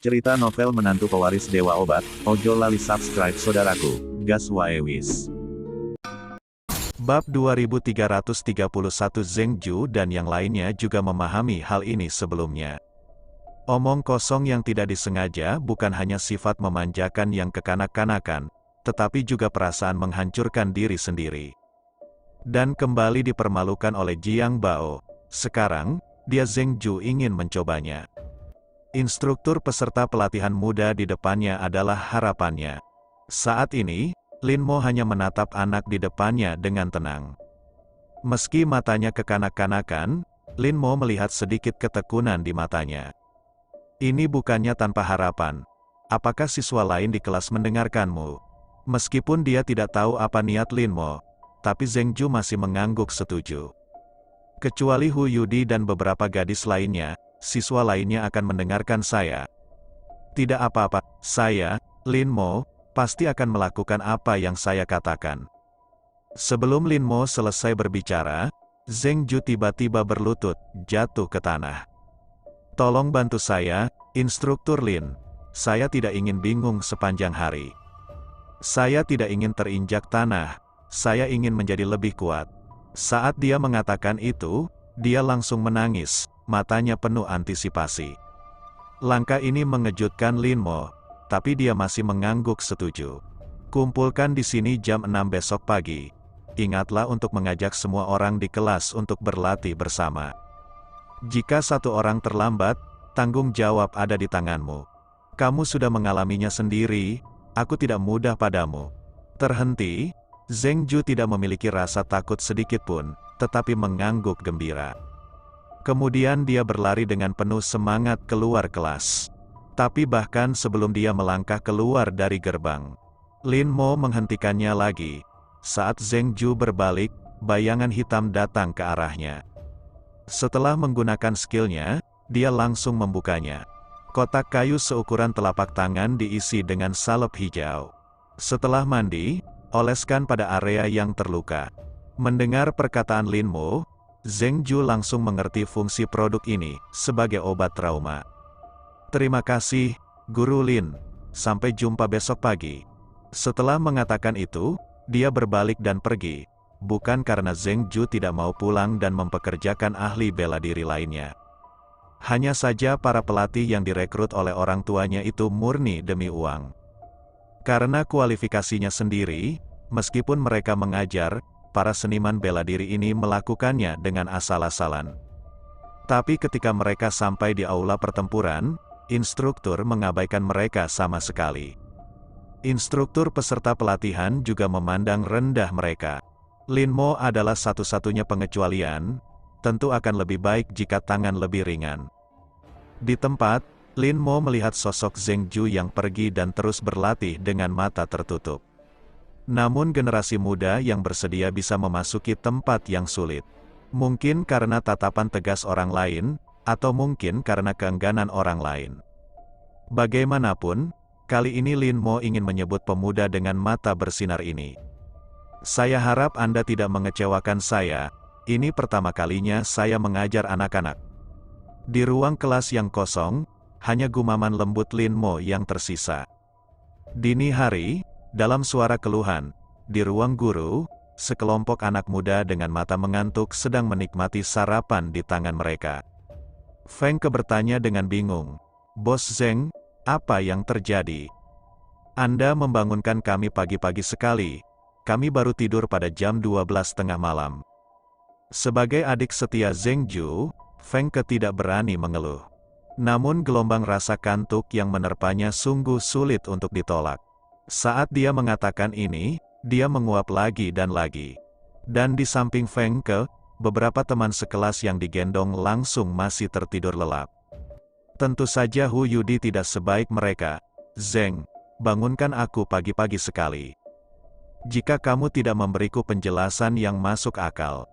Cerita novel menantu pewaris Dewa Obat, ojo lali subscribe saudaraku, gas wae wis. Bab 2331 Zheng Ju dan yang lainnya juga memahami hal ini sebelumnya. Omong kosong yang tidak disengaja bukan hanya sifat memanjakan yang kekanak-kanakan, tetapi juga perasaan menghancurkan diri sendiri. Dan kembali dipermalukan oleh Jiang Bao. Sekarang, dia Zheng Ju ingin mencobanya. Instruktur peserta pelatihan muda di depannya adalah harapannya. Saat ini, Lin Mo hanya menatap anak di depannya dengan tenang. Meski matanya kekanak-kanakan, Lin Mo melihat sedikit ketekunan di matanya. Ini bukannya tanpa harapan. Apakah siswa lain di kelas mendengarkanmu? Meskipun dia tidak tahu apa niat Lin Mo, tapi Zheng Ju masih mengangguk setuju. Kecuali Hu Yudi dan beberapa gadis lainnya, siswa lainnya akan mendengarkan saya. Tidak apa-apa, saya, Lin Mo, pasti akan melakukan apa yang saya katakan. Sebelum Lin Mo selesai berbicara, Zheng Ju tiba-tiba berlutut, jatuh ke tanah. Tolong bantu saya, Instruktur Lin. Saya tidak ingin bingung sepanjang hari. Saya tidak ingin terinjak tanah, saya ingin menjadi lebih kuat. Saat dia mengatakan itu, dia langsung menangis, matanya penuh antisipasi. Langkah ini mengejutkan Lin Mo, tapi dia masih mengangguk setuju. Kumpulkan di sini jam 6 besok pagi. Ingatlah untuk mengajak semua orang di kelas untuk berlatih bersama. Jika satu orang terlambat, tanggung jawab ada di tanganmu. Kamu sudah mengalaminya sendiri, aku tidak mudah padamu. Terhenti, Zheng Ju tidak memiliki rasa takut sedikit pun, tetapi mengangguk gembira. Kemudian dia berlari dengan penuh semangat keluar kelas. Tapi bahkan sebelum dia melangkah keluar dari gerbang, Lin Mo menghentikannya lagi. Saat Zheng Ju berbalik, bayangan hitam datang ke arahnya. Setelah menggunakan skillnya, dia langsung membukanya. Kotak kayu seukuran telapak tangan diisi dengan salep hijau. Setelah mandi, oleskan pada area yang terluka. Mendengar perkataan Lin Mo, Zheng Ju langsung mengerti fungsi produk ini sebagai obat trauma. Terima kasih, Guru Lin. Sampai jumpa besok pagi. Setelah mengatakan itu, dia berbalik dan pergi. Bukan karena Zheng Ju tidak mau pulang dan mempekerjakan ahli bela diri lainnya. Hanya saja para pelatih yang direkrut oleh orang tuanya itu murni demi uang. Karena kualifikasinya sendiri, meskipun mereka mengajar, para seniman bela diri ini melakukannya dengan asal-asalan. Tapi ketika mereka sampai di aula pertempuran, instruktur mengabaikan mereka sama sekali. Instruktur peserta pelatihan juga memandang rendah mereka. Lin Mo adalah satu-satunya pengecualian, tentu akan lebih baik jika tangan lebih ringan. Di tempat, Lin Mo melihat sosok Zheng Ju yang pergi dan terus berlatih dengan mata tertutup. Namun generasi muda yang bersedia bisa memasuki tempat yang sulit. Mungkin karena tatapan tegas orang lain, atau mungkin karena keengganan orang lain. Bagaimanapun, kali ini Lin Mo ingin menyebut pemuda dengan mata bersinar ini. Saya harap Anda tidak mengecewakan saya, ini pertama kalinya saya mengajar anak-anak. Di ruang kelas yang kosong, hanya gumaman lembut Lin Mo yang tersisa. Dini hari, dalam suara keluhan, di ruang guru, sekelompok anak muda dengan mata mengantuk sedang menikmati sarapan di tangan mereka. Feng Ke bertanya dengan bingung, "Bos Zheng, apa yang terjadi? Anda membangunkan kami pagi-pagi sekali, kami baru tidur pada jam 12 tengah malam." Sebagai adik setia Zheng Ju, Feng Ke tidak berani mengeluh. Namun gelombang rasa kantuk yang menerpanya sungguh sulit untuk ditolak. Saat dia mengatakan ini, dia menguap lagi dan lagi. Dan di samping Feng Ke, beberapa teman sekelas yang digendong langsung masih tertidur lelap. Tentu saja Hu Yudi tidak sebaik mereka. "Zheng, bangunkan aku pagi-pagi sekali. Jika kamu tidak memberiku penjelasan yang masuk akal,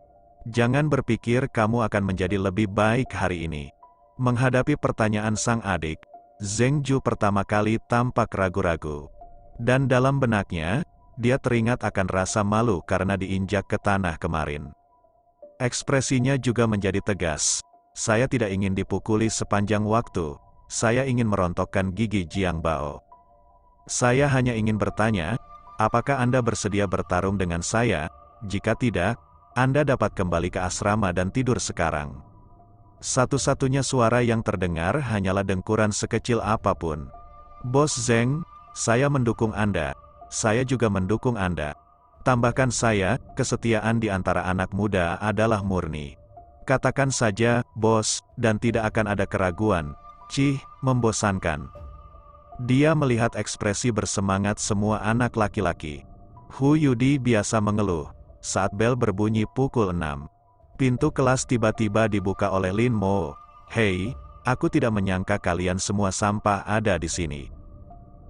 jangan berpikir kamu akan menjadi lebih baik hari ini." Menghadapi pertanyaan sang adik, Zheng Ju pertama kali tampak ragu-ragu. Dan dalam benaknya, dia teringat akan rasa malu karena diinjak ke tanah kemarin. Ekspresinya juga menjadi tegas. "Saya tidak ingin dipukuli sepanjang waktu. saya ingin merontokkan gigi Jiang Bao. Saya hanya ingin bertanya, apakah Anda bersedia bertarung dengan saya? Jika tidak, Anda dapat kembali ke asrama dan tidur sekarang. Satu-satunya suara yang terdengar hanyalah dengkuran sekecil apapun. Bos Zeng, saya mendukung Anda. Saya juga mendukung Anda. Tambahkan saya, kesetiaan di antara anak muda adalah murni. Katakan saja, bos, dan tidak akan ada keraguan. Cih, membosankan. Dia melihat ekspresi bersemangat semua anak laki-laki. Hu Yudi biasa mengeluh. Saat bel berbunyi pukul 6. Pintu kelas tiba-tiba dibuka oleh Lin Mo. Hei, aku tidak menyangka kalian semua sampah ada di sini.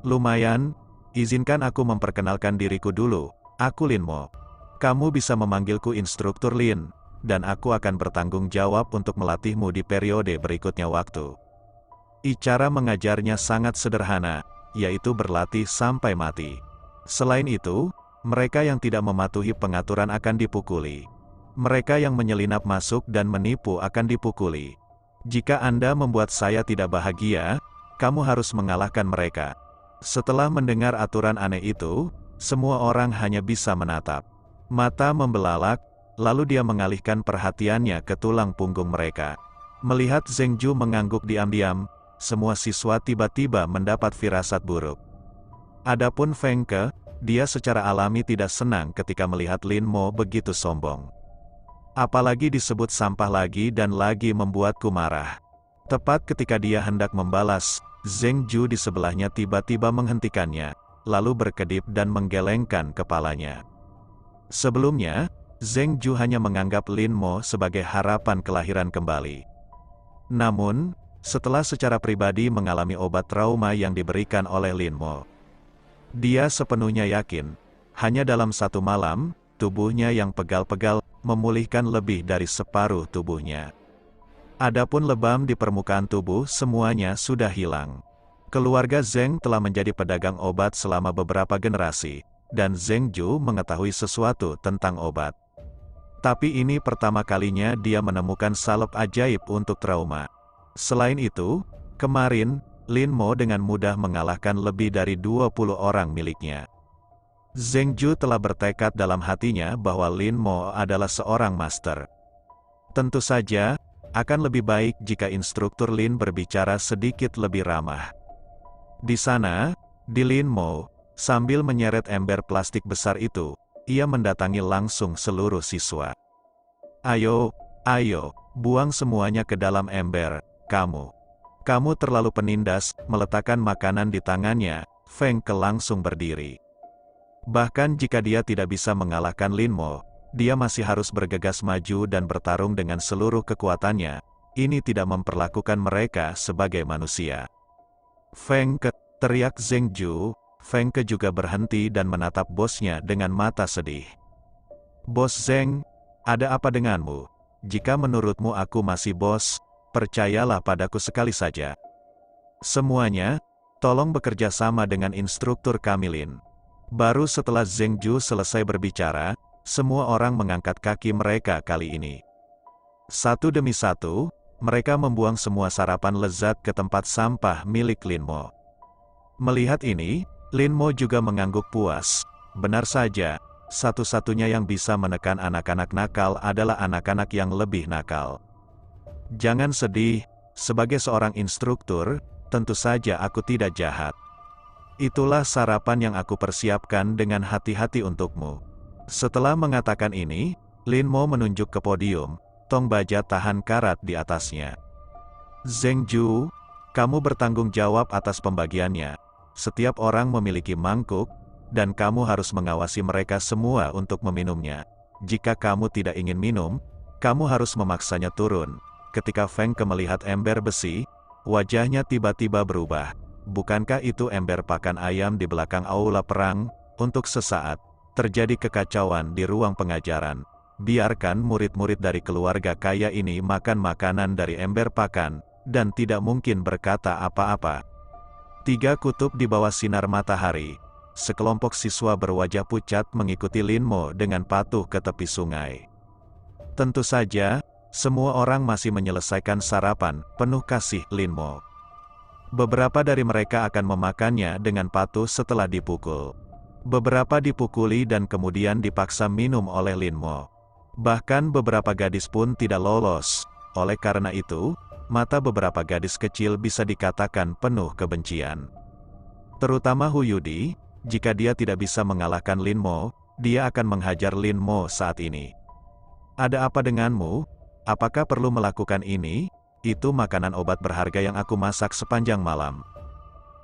Lumayan, izinkan aku memperkenalkan diriku dulu. Aku Lin Mo. Kamu bisa memanggilku Instruktur Lin, dan aku akan bertanggung jawab untuk melatihmu di periode berikutnya waktu. Cara mengajarnya sangat sederhana, yaitu berlatih sampai mati. Selain itu, mereka yang tidak mematuhi pengaturan akan dipukuli. Mereka yang menyelinap masuk dan menipu akan dipukuli. Jika Anda membuat saya tidak bahagia, kamu harus mengalahkan mereka. Setelah mendengar aturan aneh itu, semua orang hanya bisa menatap. Mata membelalak, lalu dia mengalihkan perhatiannya ke tulang punggung mereka. Melihat Zheng Ju mengangguk diam-diam, semua siswa tiba-tiba mendapat firasat buruk. Adapun Feng Ke, dia secara alami tidak senang ketika melihat Lin Mo begitu sombong. Apalagi disebut sampah lagi dan lagi membuatku marah. Tepat ketika dia hendak membalas, Zheng Ju di sebelahnya tiba-tiba menghentikannya, lalu berkedip dan menggelengkan kepalanya. Sebelumnya, Zheng Ju hanya menganggap Lin Mo sebagai harapan kelahiran kembali. Namun, setelah secara pribadi mengalami obat trauma yang diberikan oleh Lin Mo, dia sepenuhnya yakin, hanya dalam satu malam, tubuhnya yang pegal-pegal memulihkan lebih dari separuh tubuhnya. Adapun lebam di permukaan tubuh semuanya sudah hilang. Keluarga Zheng telah menjadi pedagang obat selama beberapa generasi, dan Zheng Ju mengetahui sesuatu tentang obat. Tapi ini pertama kalinya dia menemukan salep ajaib untuk trauma. Selain itu, kemarin, Lin Mo dengan mudah mengalahkan lebih dari 20 orang miliknya. Zheng Ju telah bertekad dalam hatinya bahwa Lin Mo adalah seorang master. Tentu saja, akan lebih baik jika Instruktur Lin berbicara sedikit lebih ramah. Di sana, di Lin Mo, sambil menyeret ember plastik besar itu, ia mendatangi langsung seluruh siswa. Ayo, ayo, buang semuanya ke dalam ember, kamu. Kamu terlalu penindas, meletakkan makanan di tangannya, Feng Ke langsung berdiri. Bahkan jika dia tidak bisa mengalahkan Lin Mo, dia masih harus bergegas maju dan bertarung dengan seluruh kekuatannya. Ini tidak memperlakukan mereka sebagai manusia. Feng Ke, teriak Zheng Ju. Feng Ke juga berhenti dan menatap bosnya dengan mata sedih. Bos Zheng, ada apa denganmu? Jika menurutmu aku masih bos, percayalah padaku sekali saja. Semuanya, tolong bekerja sama dengan Instruktur Kamilin. Baru setelah Zheng Ju selesai berbicara, semua orang mengangkat kaki mereka kali ini. Satu demi satu, mereka membuang semua sarapan lezat ke tempat sampah milik Lin Mo. Melihat ini, Lin Mo juga mengangguk puas. Benar saja, satu-satunya yang bisa menekan anak-anak nakal adalah anak-anak yang lebih nakal. Jangan sedih, sebagai seorang instruktur, tentu saja aku tidak jahat. Itulah sarapan yang aku persiapkan dengan hati-hati untukmu. Setelah mengatakan ini, Lin Mo menunjuk ke podium, tong baja tahan karat di atasnya. Zheng Ju, kamu bertanggung jawab atas pembagiannya. Setiap orang memiliki mangkuk, dan kamu harus mengawasi mereka semua untuk meminumnya. Jika kamu tidak ingin minum, kamu harus memaksanya turun. Ketika Feng Ke melihat ember besi, wajahnya tiba-tiba berubah. Bukankah itu ember pakan ayam di belakang aula perang? Untuk sesaat, terjadi kekacauan di ruang pengajaran. Biarkan murid-murid dari keluarga kaya ini makan makanan dari ember pakan, dan tidak mungkin berkata apa-apa. 3 kutub di bawah sinar matahari. Sekelompok siswa berwajah pucat mengikuti Lin Mo dengan patuh ke tepi sungai. Tentu saja, semua orang masih menyelesaikan sarapan, penuh kasih Lin Mo. Beberapa dari mereka akan memakannya dengan patuh setelah dipukul. Beberapa dipukuli dan kemudian dipaksa minum oleh Lin Mo. Bahkan beberapa gadis pun tidak lolos. Oleh karena itu, mata beberapa gadis kecil bisa dikatakan penuh kebencian. Terutama Hu Yudi, jika dia tidak bisa mengalahkan Lin Mo, dia akan menghajar Lin Mo saat ini. Ada apa denganmu? Apakah perlu melakukan ini? Itu makanan obat berharga yang aku masak sepanjang malam.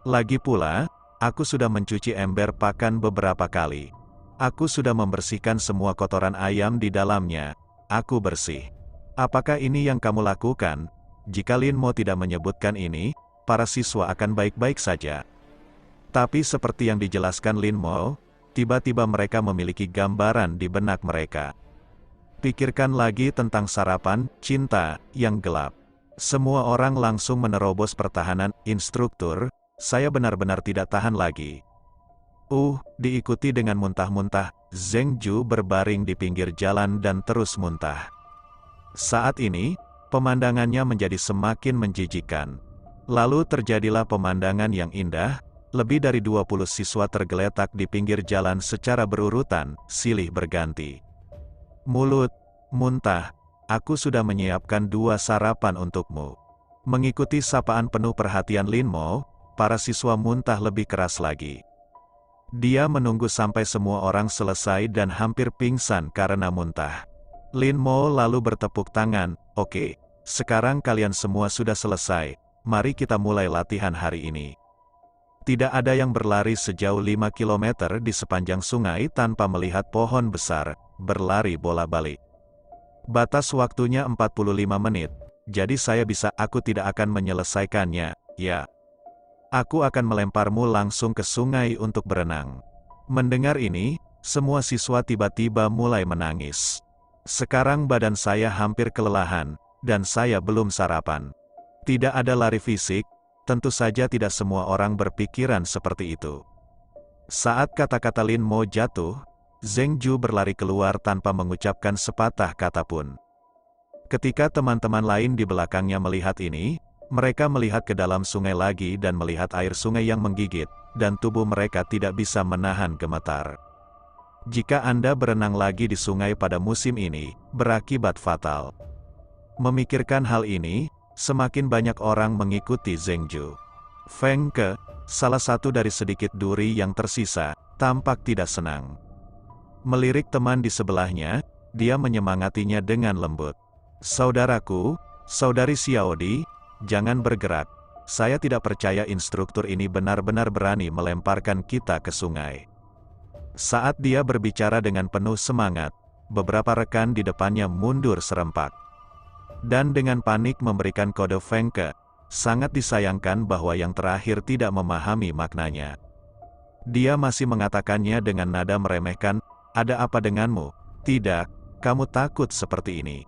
Lagi pula, aku sudah mencuci ember pakan beberapa kali. Aku sudah membersihkan semua kotoran ayam di dalamnya. Aku bersih. Apakah ini yang kamu lakukan? Jika Lin Mo tidak menyebutkan ini, para siswa akan baik-baik saja. Tapi seperti yang dijelaskan Lin Mo, tiba-tiba mereka memiliki gambaran di benak mereka. Pikirkan lagi tentang sarapan, cinta, yang gelap. Semua orang langsung menerobos pertahanan, instruktur, saya benar-benar tidak tahan lagi. Diikuti dengan muntah-muntah, Zheng Ju berbaring di pinggir jalan dan terus muntah. Saat ini, pemandangannya menjadi semakin menjijikkan. Lalu terjadilah pemandangan yang indah, lebih dari 20 siswa tergeletak di pinggir jalan secara berurutan, silih berganti. Mulut, muntah, aku sudah menyiapkan 2 sarapan untukmu. Mengikuti sapaan penuh perhatian Lin Mo, para siswa muntah lebih keras lagi. Dia menunggu sampai semua orang selesai dan hampir pingsan karena muntah. Lin Mo lalu bertepuk tangan, "Oke, sekarang kalian semua sudah selesai, mari kita mulai latihan hari ini." Tidak ada yang berlari sejauh 5 km di sepanjang sungai tanpa melihat pohon besar, berlari bola-balik. Batas waktunya 45 menit, jadi aku tidak akan menyelesaikannya, ya. Aku akan melemparmu langsung ke sungai untuk berenang. Mendengar ini, semua siswa tiba-tiba mulai menangis. Sekarang badan saya hampir kelelahan, dan saya belum sarapan. Tidak ada lari fisik, tentu saja tidak semua orang berpikiran seperti itu. Saat kata-kata Lin Mo jatuh, Zheng Ju berlari keluar tanpa mengucapkan sepatah kata pun. Ketika teman-teman lain di belakangnya melihat ini, mereka melihat ke dalam sungai lagi dan melihat air sungai yang menggigit, dan tubuh mereka tidak bisa menahan gemetar. Jika Anda berenang lagi di sungai pada musim ini, berakibat fatal. Memikirkan hal ini, semakin banyak orang mengikuti Zheng Ju. Feng Ke, salah satu dari sedikit duri yang tersisa, tampak tidak senang. Melirik teman di sebelahnya, dia menyemangatinya dengan lembut. "Saudaraku, saudari Xiaodi, jangan bergerak. Saya tidak percaya instruktur ini benar-benar berani melemparkan kita ke sungai." Saat dia berbicara dengan penuh semangat, beberapa rekan di depannya mundur serempak. Dan dengan panik memberikan kode Feng Ke. Sangat disayangkan bahwa yang terakhir tidak memahami maknanya. Dia masih mengatakannya dengan nada meremehkan, "Ada apa denganmu? Tidak, kamu takut seperti ini.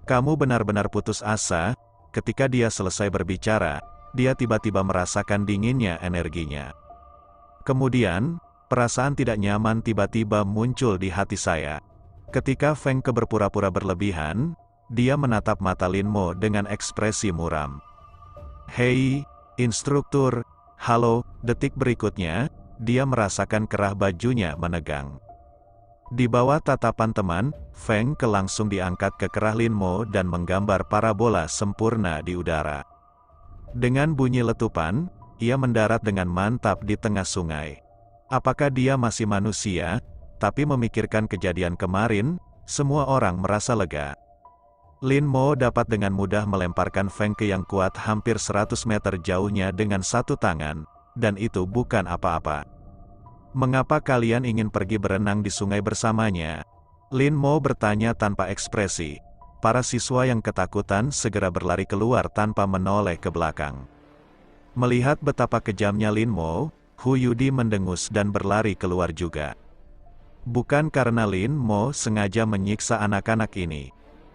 Kamu benar-benar putus asa." Ketika dia selesai berbicara, dia tiba-tiba merasakan dinginnya energinya. Kemudian, perasaan tidak nyaman tiba-tiba muncul di hati saya. Ketika Feng Ke berpura-pura berlebihan, dia menatap mata Lin Mo dengan ekspresi muram. "Hei, instruktur, halo." Detik berikutnya, dia merasakan kerah bajunya menegang. Di bawah tatapan teman, Feng Ke langsung diangkat ke kerah Lin Mo dan menggambar parabola sempurna di udara. Dengan bunyi letupan, ia mendarat dengan mantap di tengah sungai. Apakah dia masih manusia? Tapi memikirkan kejadian kemarin, semua orang merasa lega. Lin Mo dapat dengan mudah melemparkan Feng Ke yang kuat hampir 100 meter jauhnya dengan satu tangan, dan itu bukan apa-apa. "Mengapa kalian ingin pergi berenang di sungai bersamanya?" Lin Mo bertanya tanpa ekspresi. Para siswa yang ketakutan segera berlari keluar tanpa menoleh ke belakang. Melihat betapa kejamnya Lin Mo, Hu Yudi mendengus dan berlari keluar juga. Bukan karena Lin Mo sengaja menyiksa anak-anak ini.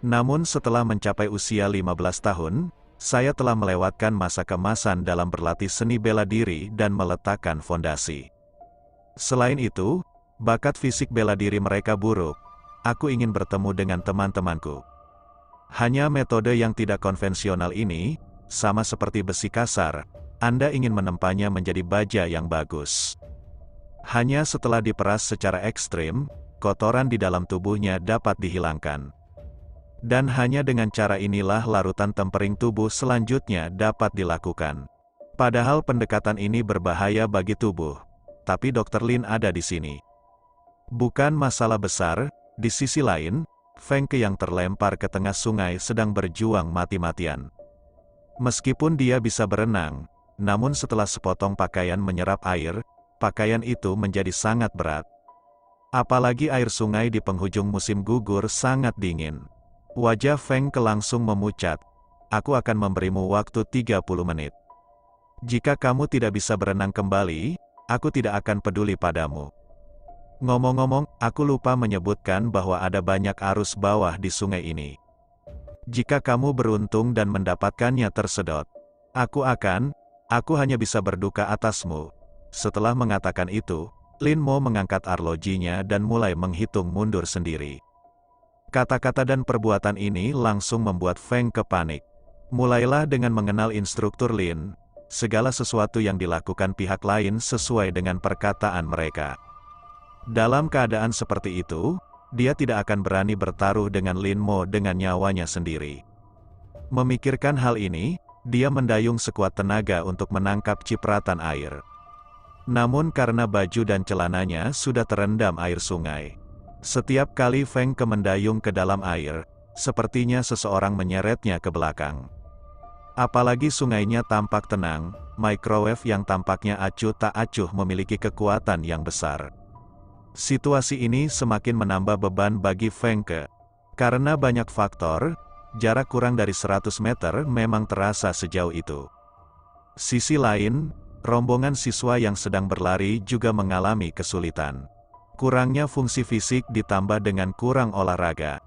Namun setelah mencapai usia 15 tahun, saya telah melewatkan masa kemasan dalam berlatih seni bela diri dan meletakkan fondasi. Selain itu, bakat fisik bela diri mereka buruk. Aku ingin bertemu dengan teman-temanku. Hanya metode yang tidak konvensional ini, sama seperti besi kasar, Anda ingin menempanya menjadi baja yang bagus. Hanya setelah diperas secara ekstrim, kotoran di dalam tubuhnya dapat dihilangkan. Dan hanya dengan cara inilah larutan tempering tubuh selanjutnya dapat dilakukan. Padahal pendekatan ini berbahaya bagi tubuh. Tapi Dr. Lin ada di sini. Bukan masalah besar, di sisi lain, Feng Ke yang terlempar ke tengah sungai sedang berjuang mati-matian. Meskipun dia bisa berenang, namun setelah sepotong pakaian menyerap air, pakaian itu menjadi sangat berat. Apalagi air sungai di penghujung musim gugur sangat dingin. Wajah Feng Ke langsung memucat. Aku akan memberimu waktu 30 menit. Jika kamu tidak bisa berenang kembali, aku tidak akan peduli padamu. Ngomong-ngomong, aku lupa menyebutkan bahwa ada banyak arus bawah di sungai ini. Jika kamu beruntung dan mendapatkannya tersedot, aku hanya bisa berduka atasmu. Setelah mengatakan itu, Lin Mo mengangkat arlojinya dan mulai menghitung mundur sendiri. Kata-kata dan perbuatan ini langsung membuat Feng Ke panik. Mulailah dengan mengenal instruktur Lin, segala sesuatu yang dilakukan pihak lain sesuai dengan perkataan mereka. Dalam keadaan seperti itu, dia tidak akan berani bertaruh dengan Lin Mo dengan nyawanya sendiri. Memikirkan hal ini, dia mendayung sekuat tenaga untuk menangkap cipratan air. Namun karena baju dan celananya sudah terendam air sungai. Setiap kali Feng Ke mendayung ke dalam air, sepertinya seseorang menyeretnya ke belakang. Apalagi sungainya tampak tenang, microwave yang tampaknya acuh tak acuh memiliki kekuatan yang besar. Situasi ini semakin menambah beban bagi Feng Ke. Karena banyak faktor, jarak kurang dari 100 meter memang terasa sejauh itu. Sisi lain, rombongan siswa yang sedang berlari juga mengalami kesulitan. Kurangnya fungsi fisik ditambah dengan kurang olahraga.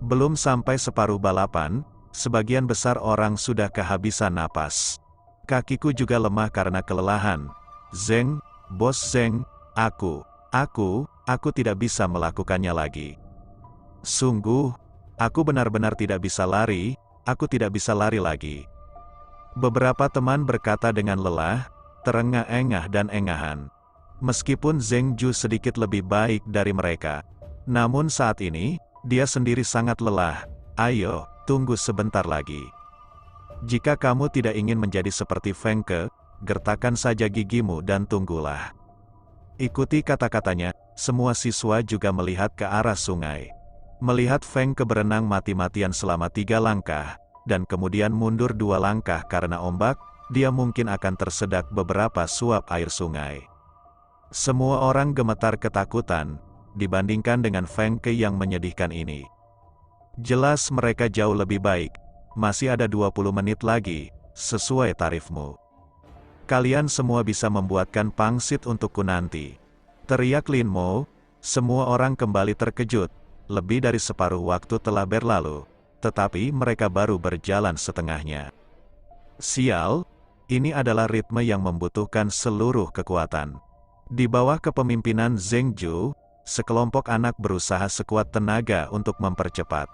Belum sampai separuh balapan, sebagian besar orang sudah kehabisan napas. Kakiku juga lemah karena kelelahan. Zeng, Bos Zeng, aku tidak bisa melakukannya lagi. Sungguh, aku benar-benar tidak bisa lari, aku tidak bisa lari lagi. Beberapa teman berkata dengan lelah, terengah-engah dan engahan. Meskipun Zeng Ju sedikit lebih baik dari mereka, namun saat ini, dia sendiri sangat lelah. Ayo, tunggu sebentar lagi. Jika kamu tidak ingin menjadi seperti Feng Ke, gertakkan saja gigimu dan tunggulah. Ikuti kata-katanya, semua siswa juga melihat ke arah sungai. Melihat Feng Ke berenang mati-matian selama 3 langkah, dan kemudian mundur 2 langkah karena ombak, dia mungkin akan tersedak beberapa suap air sungai. Semua orang gemetar ketakutan, dibandingkan dengan Feng Ke yang menyedihkan ini. Jelas mereka jauh lebih baik, masih ada 20 menit lagi, sesuai tarifmu. Kalian semua bisa membuatkan pangsit untukku nanti. Teriak Lin Mo, semua orang kembali terkejut, lebih dari separuh waktu telah berlalu, tetapi mereka baru berjalan setengahnya. Sial, ini adalah ritme yang membutuhkan seluruh kekuatan. Di bawah kepemimpinan Zeng Ju, sekelompok anak berusaha sekuat tenaga untuk mempercepat.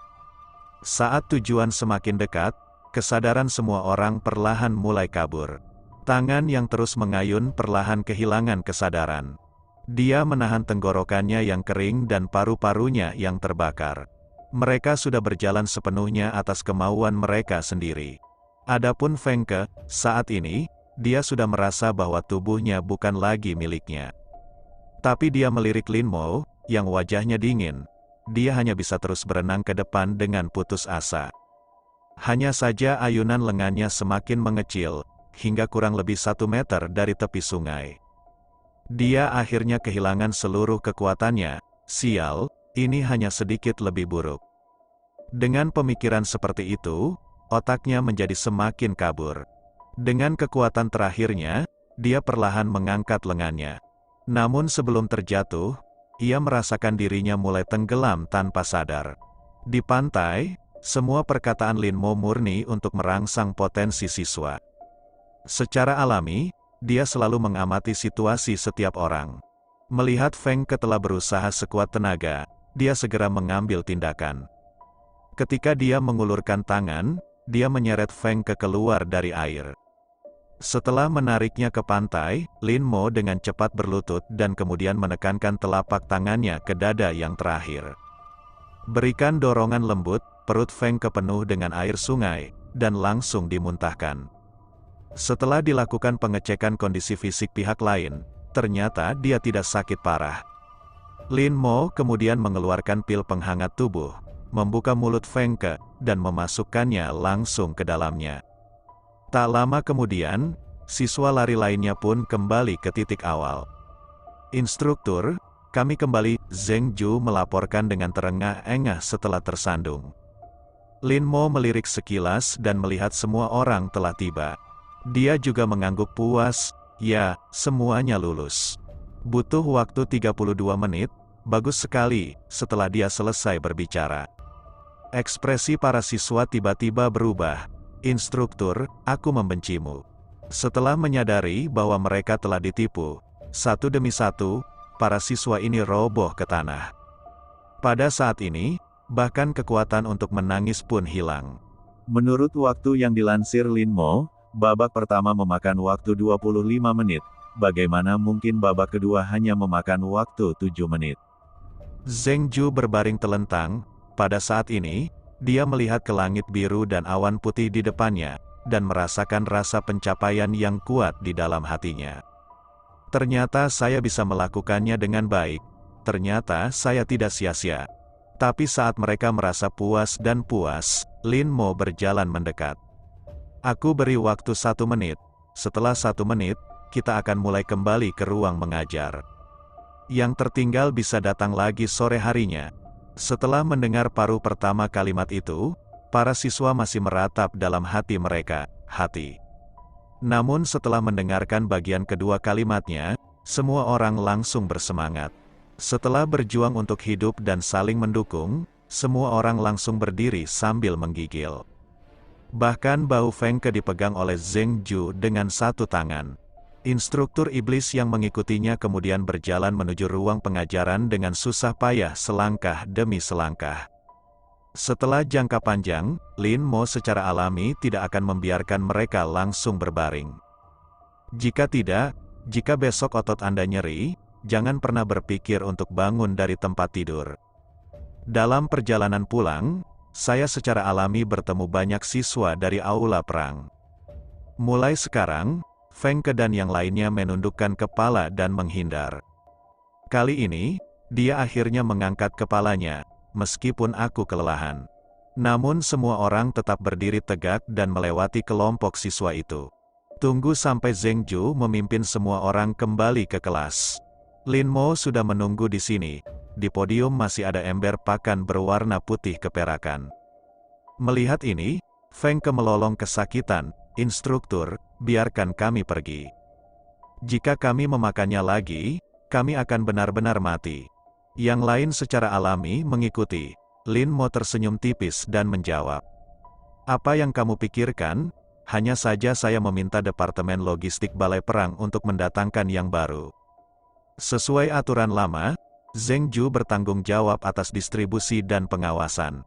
Saat tujuan semakin dekat, kesadaran semua orang perlahan mulai kabur. Tangan yang terus mengayun perlahan kehilangan kesadaran. Dia menahan tenggorokannya yang kering dan paru-parunya yang terbakar. Mereka sudah berjalan sepenuhnya atas kemauan mereka sendiri. Adapun Feng Ke, saat ini, dia sudah merasa bahwa tubuhnya bukan lagi miliknya. Tapi dia melirik Lin Mo, yang wajahnya dingin. Dia hanya bisa terus berenang ke depan dengan putus asa. Hanya saja ayunan lengannya semakin mengecil, hingga kurang lebih 1 meter dari tepi sungai. Dia akhirnya kehilangan seluruh kekuatannya. Sial, ini hanya sedikit lebih buruk. Dengan pemikiran seperti itu, otaknya menjadi semakin kabur. Dengan kekuatan terakhirnya, dia perlahan mengangkat lengannya. Namun sebelum terjatuh, ia merasakan dirinya mulai tenggelam tanpa sadar. Di pantai, semua perkataan Lin Mo murni untuk merangsang potensi siswa. Secara alami, dia selalu mengamati situasi setiap orang. Melihat Feng Ke telah berusaha sekuat tenaga, dia segera mengambil tindakan. Ketika dia mengulurkan tangan, dia menyeret Feng Ke keluar dari air. Setelah menariknya ke pantai, Lin Mo dengan cepat berlutut dan kemudian menekankan telapak tangannya ke dada yang terakhir. Berikan dorongan lembut, perut Feng Ke penuh dengan air sungai, dan langsung dimuntahkan. Setelah dilakukan pengecekan kondisi fisik pihak lain, ternyata dia tidak sakit parah. Lin Mo kemudian mengeluarkan pil penghangat tubuh, membuka mulut Feng Ke, dan memasukkannya langsung ke dalamnya. Tak lama kemudian, siswa lari lainnya pun kembali ke titik awal. Instruktur, kami kembali, Zheng Ju melaporkan dengan terengah-engah setelah tersandung. Lin Mo melirik sekilas dan melihat semua orang telah tiba. Dia juga mengangguk puas, ya, semuanya lulus. Butuh waktu 32 menit, bagus sekali, setelah dia selesai berbicara. Ekspresi para siswa tiba-tiba berubah. Instruktur, aku membencimu. Setelah menyadari bahwa mereka telah ditipu, satu demi satu, para siswa ini roboh ke tanah. Pada saat ini, bahkan kekuatan untuk menangis pun hilang. Menurut waktu yang dilansir Lin Mo, babak pertama memakan waktu 25 menit. Bagaimana mungkin babak kedua hanya memakan waktu 7 menit? Zheng Ju berbaring telentang. Pada saat ini, dia melihat ke langit biru dan awan putih di depannya, dan merasakan rasa pencapaian yang kuat di dalam hatinya. Ternyata saya bisa melakukannya dengan baik. Ternyata saya tidak sia-sia. Tapi saat mereka merasa puas, Lin Mo berjalan mendekat. Aku beri waktu 1 menit. Setelah 1 menit, kita akan mulai kembali ke ruang mengajar. Yang tertinggal bisa datang lagi sore harinya. Setelah mendengar paruh pertama kalimat itu, para siswa masih meratap dalam hati mereka, hati. Namun setelah mendengarkan bagian kedua kalimatnya, semua orang langsung bersemangat. Setelah berjuang untuk hidup dan saling mendukung, semua orang langsung berdiri sambil menggigil. Bahkan bahu Feng Ke dipegang oleh Zheng Ju dengan satu tangan. Instruktur iblis yang mengikutinya kemudian berjalan menuju ruang pengajaran dengan susah payah selangkah demi selangkah. Setelah jangka panjang, Lin Mo secara alami tidak akan membiarkan mereka langsung berbaring. Jika tidak, jika besok otot Anda nyeri, jangan pernah berpikir untuk bangun dari tempat tidur. Dalam perjalanan pulang, saya secara alami bertemu banyak siswa dari aula perang. Mulai sekarang, Feng Ke dan yang lainnya menundukkan kepala dan menghindar. Kali ini, dia akhirnya mengangkat kepalanya, meskipun aku kelelahan. Namun semua orang tetap berdiri tegak dan melewati kelompok siswa itu. Tunggu sampai Zheng Ju memimpin semua orang kembali ke kelas. Lin Mo sudah menunggu di sini. Di podium masih ada ember pakan berwarna putih keperakan. Melihat ini, Feng Ke melolong kesakitan. Instruktur, biarkan kami pergi. Jika kami memakannya lagi, kami akan benar-benar mati. Yang lain secara alami mengikuti. Lin Mo tersenyum tipis dan menjawab. Apa yang kamu pikirkan? Hanya saja saya meminta Departemen Logistik Balai Perang untuk mendatangkan yang baru. Sesuai aturan lama, Zheng Ju bertanggung jawab atas distribusi dan pengawasan.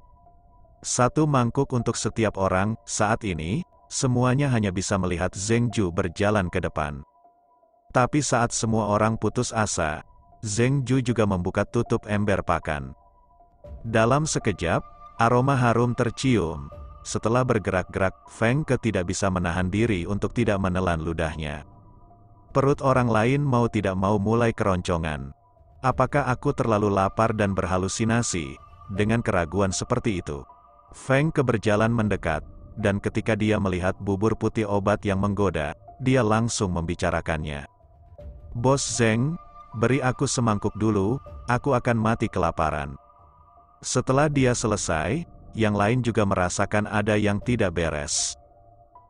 1 mangkuk untuk setiap orang. Saat ini, semuanya hanya bisa melihat Zheng Ju berjalan ke depan. Tapi saat semua orang putus asa, Zheng Ju juga membuka tutup ember pakan. Dalam sekejap, aroma harum tercium. Setelah bergerak-gerak, Feng Ke tidak bisa menahan diri untuk tidak menelan ludahnya. Perut orang lain mau tidak mau mulai keroncongan. Apakah aku terlalu lapar dan berhalusinasi? Dengan keraguan seperti itu, Feng Ke berjalan mendekat. Dan ketika dia melihat bubur putih obat yang menggoda, dia langsung membicarakannya. Bos Zheng, beri aku semangkuk dulu, aku akan mati kelaparan. Setelah dia selesai, yang lain juga merasakan ada yang tidak beres.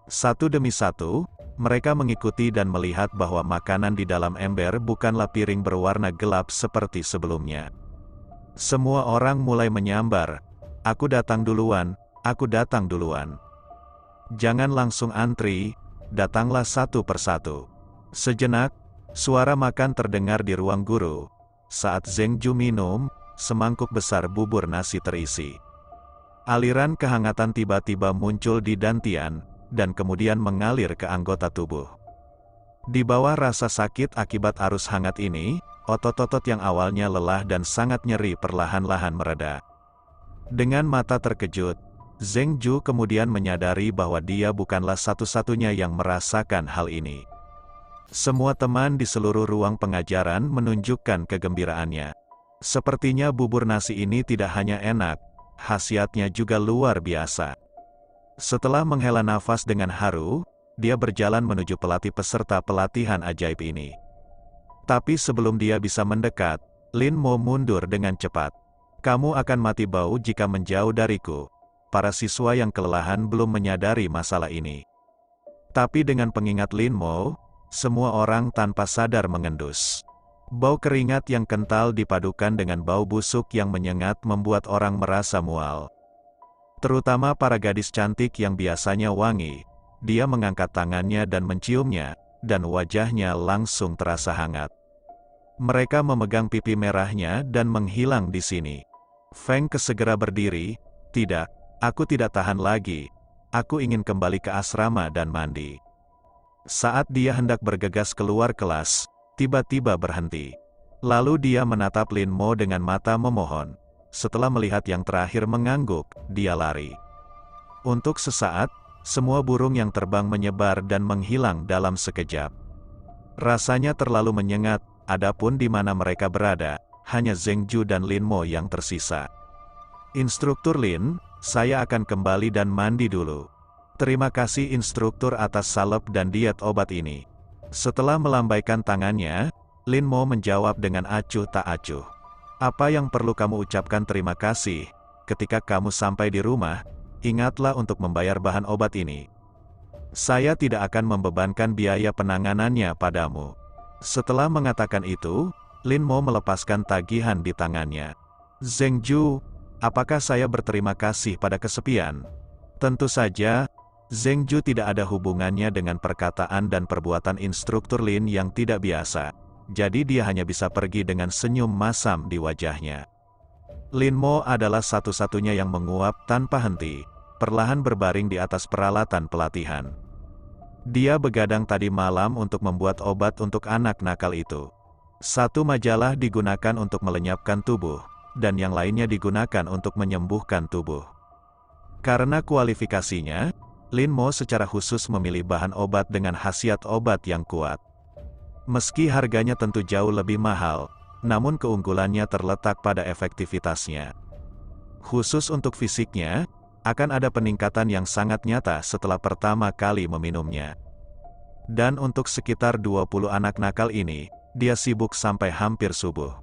Satu demi satu, mereka mengikuti dan melihat bahwa makanan di dalam ember bukanlah piring berwarna gelap seperti sebelumnya. Semua orang mulai menyambar, aku datang duluan, aku datang duluan. Jangan langsung antri, datanglah satu persatu. Sejenak, suara makan terdengar di ruang guru. Saat Zheng Ju minum, semangkuk besar bubur nasi terisi. Aliran kehangatan tiba-tiba muncul di dantian, dan kemudian mengalir ke anggota tubuh. Di bawah rasa sakit akibat arus hangat ini, otot-otot yang awalnya lelah dan sangat nyeri perlahan-lahan mereda. Dengan mata terkejut, Zheng Ju kemudian menyadari bahwa dia bukanlah satu-satunya yang merasakan hal ini. Semua teman di seluruh ruang pengajaran menunjukkan kegembiraannya. Sepertinya bubur nasi ini tidak hanya enak, khasiatnya juga luar biasa. Setelah menghela nafas dengan haru, dia berjalan menuju pelatih peserta pelatihan ajaib ini. Tapi sebelum dia bisa mendekat, Lin Mo mundur dengan cepat. Kamu akan mati bau jika menjauh dariku. Para siswa yang kelelahan belum menyadari masalah ini. Tapi dengan pengingat Lin Mo, semua orang tanpa sadar mengendus. Bau keringat yang kental dipadukan dengan bau busuk yang menyengat membuat orang merasa mual. Terutama para gadis cantik yang biasanya wangi. Dia mengangkat tangannya dan menciumnya, dan wajahnya langsung terasa hangat. Mereka memegang pipi merahnya dan menghilang di sini. Feng segera berdiri, tidak, aku tidak tahan lagi. Aku ingin kembali ke asrama dan mandi. Saat dia hendak bergegas keluar kelas, tiba-tiba berhenti. Lalu dia menatap Lin Mo dengan mata memohon. Setelah melihat yang terakhir mengangguk, dia lari. Untuk sesaat, semua burung yang terbang menyebar dan menghilang dalam sekejap. Rasanya terlalu menyengat, adapun di mana mereka berada, hanya Zheng Ju dan Lin Mo yang tersisa. Instruktur Lin, saya akan kembali dan mandi dulu. Terima kasih instruktur atas salep dan diet obat ini. Setelah melambaikan tangannya, Lin Mo menjawab dengan acuh tak acuh. Apa yang perlu kamu ucapkan terima kasih, ketika kamu sampai di rumah, ingatlah untuk membayar bahan obat ini. Saya tidak akan membebankan biaya penanganannya padamu. Setelah mengatakan itu, Lin Mo melepaskan tagihan di tangannya. Zheng Ju, apakah saya berterima kasih pada kesepian? Tentu saja, Zheng Ju tidak ada hubungannya dengan perkataan dan perbuatan instruktur Lin yang tidak biasa. Jadi dia hanya bisa pergi dengan senyum masam di wajahnya. Lin Mo adalah satu-satunya yang menguap tanpa henti, perlahan berbaring di atas peralatan pelatihan. Dia begadang tadi malam untuk membuat obat untuk anak nakal itu. Satu majalah digunakan untuk melenyapkan tubuh, dan yang lainnya digunakan untuk menyembuhkan tubuh. Karena kualifikasinya, Lin Mo secara khusus memilih bahan obat dengan khasiat obat yang kuat. Meski harganya tentu jauh lebih mahal, namun keunggulannya terletak pada efektivitasnya. Khusus untuk fisiknya, akan ada peningkatan yang sangat nyata setelah pertama kali meminumnya. Dan untuk sekitar 20 anak nakal ini, dia sibuk sampai hampir subuh.